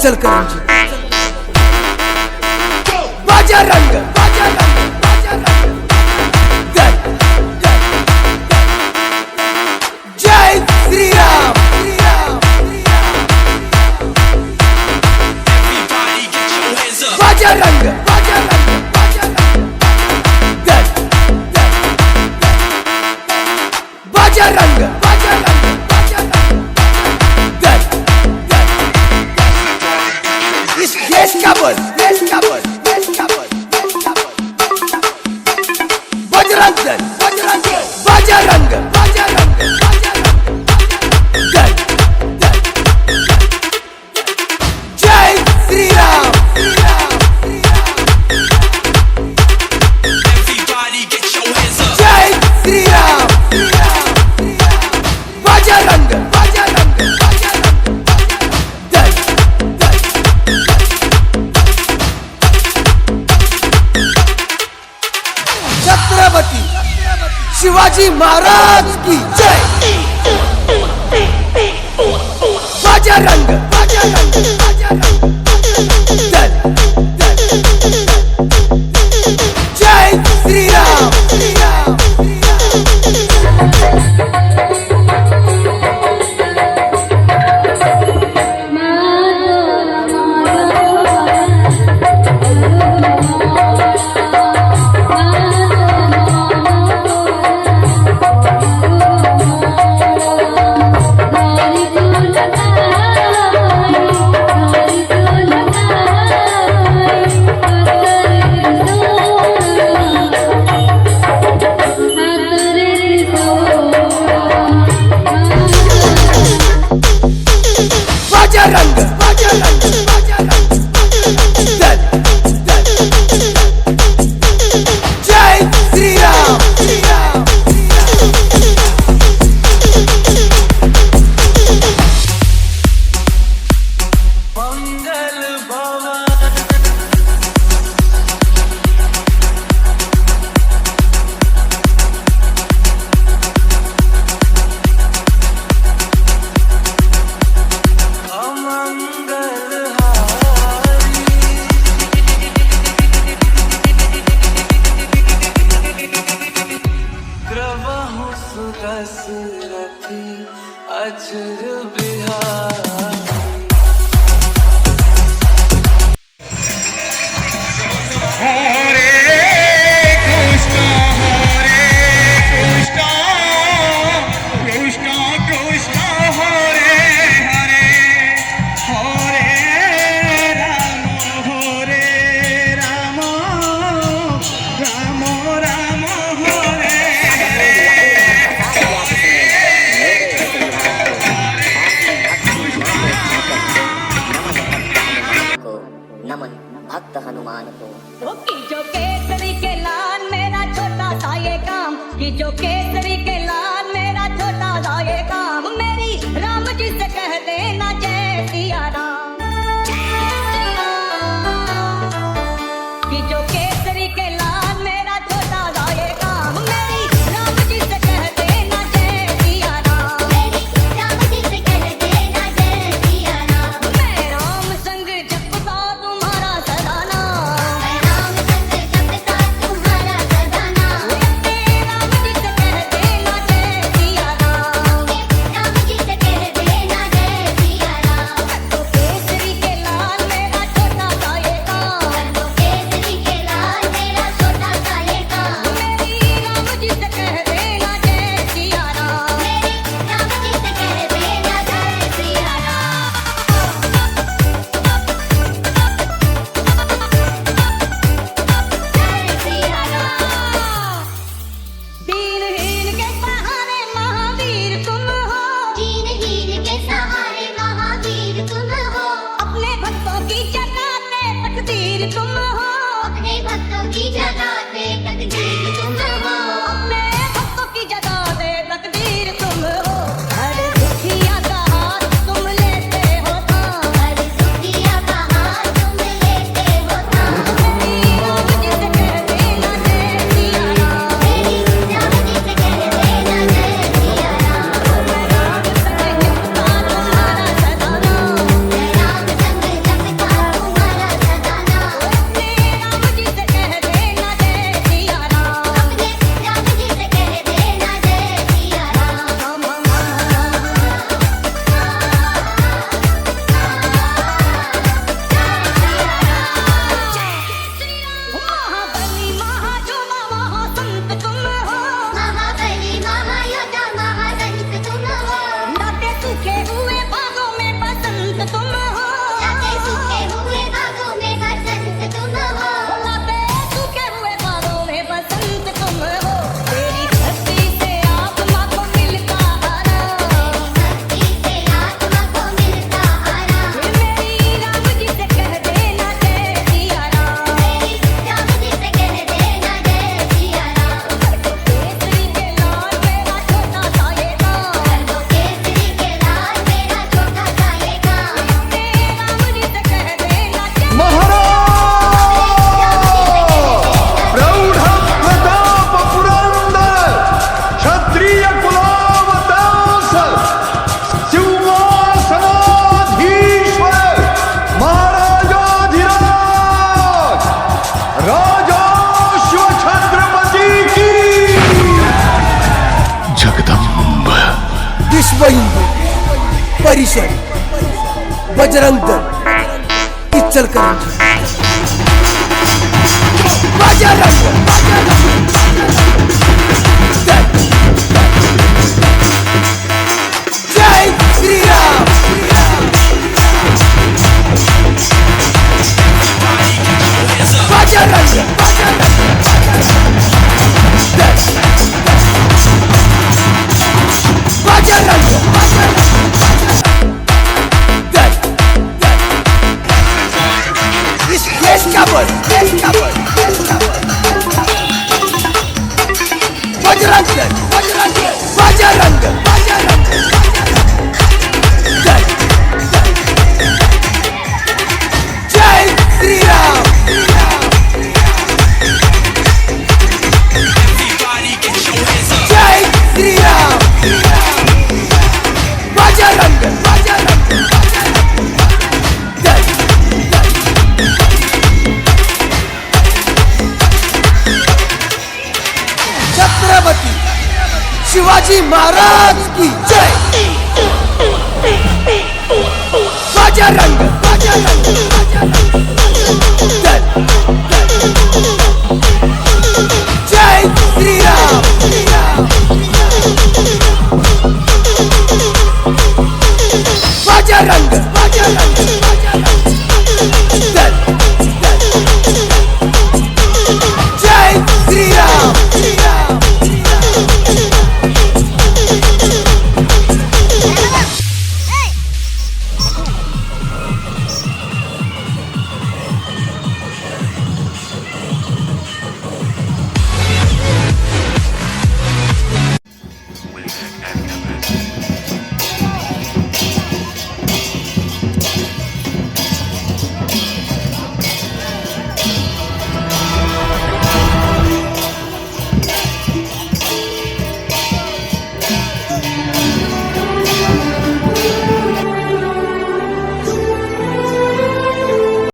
इचलकरंजी। बजरंग जय श्री राम। बजरंग बजरंग इस देश का बोल, देश का बोल, देश का बोल, देश का बोल। बजरंग दल, बजरंग बजरंग बजरंग दल दल। जय श्री राम। जय श्री राम। बजरंग बजरंग दल दल। छत्रपति शिवाजी महाराज की जय। बजरंग बजरंग बजरंग दल दल। जय श्री राम। श्री राम। बजरंग बजरंग बजरंग दल दल। जय श्री राम। श्री राम। मंगल भवन अजर बिहार। नमन भक्त हनुमान को। जो केसरी के लाल मेरा छोटा सा ये काम, कि जो केसरी के लाल मेरा छोटा सा ये काम, मेरी राम जी से कह देना जय सिया राम। कि जो केसरी के लाल मेरा छोटा सा ये काम, मेरी राम जी से कह देना जय सिया राम। मेरी राम जी से कह देना जय सिया राम। मैं राम संग जपता तुम्हारा सदा नाम। मैं राम संग जपता तुम्हारा सदा नाम। राम जी से कह देना जय सिया राम। राम जी से कह देना जय सिया राम। तो केसरी के लाल मेरा छोटा सा ये काम। तो केसरी के लाल मेरा छोटा सा ये काम, मेरी राम जी से कह देना जय सिया राम। मेरी राम जी से कह देना जय सिया राम। जय सिया राम। दीनहीन के सहारे महावीर तुम हो। दीनहीन के सहारे महावीर तुम हो। अपने भक्तों की जगाते तकदीर तुम हो। अपने भक्तों की जगाते तकदीर तुम हो। अपने भक्तों की जगाते तकदीर तुम हो। हर दुखिया का हाथ तुम लेते हो थाम। हर दुखिया का हाथ तुम लेते हो थाम। मेरी राम जी से कह देना जय सिया राम। मेरी राम जी से कह देना जय सिया राम। मैं राम संग जपता तुम्हारा सदा नाम। मैं राम संग जपता विश्व हिंदू परिषद बजरंग दल इचलकरंजी बजरंग दल जय श्री राम बजरंग छत्रपती शिवाजी महाराज की जय।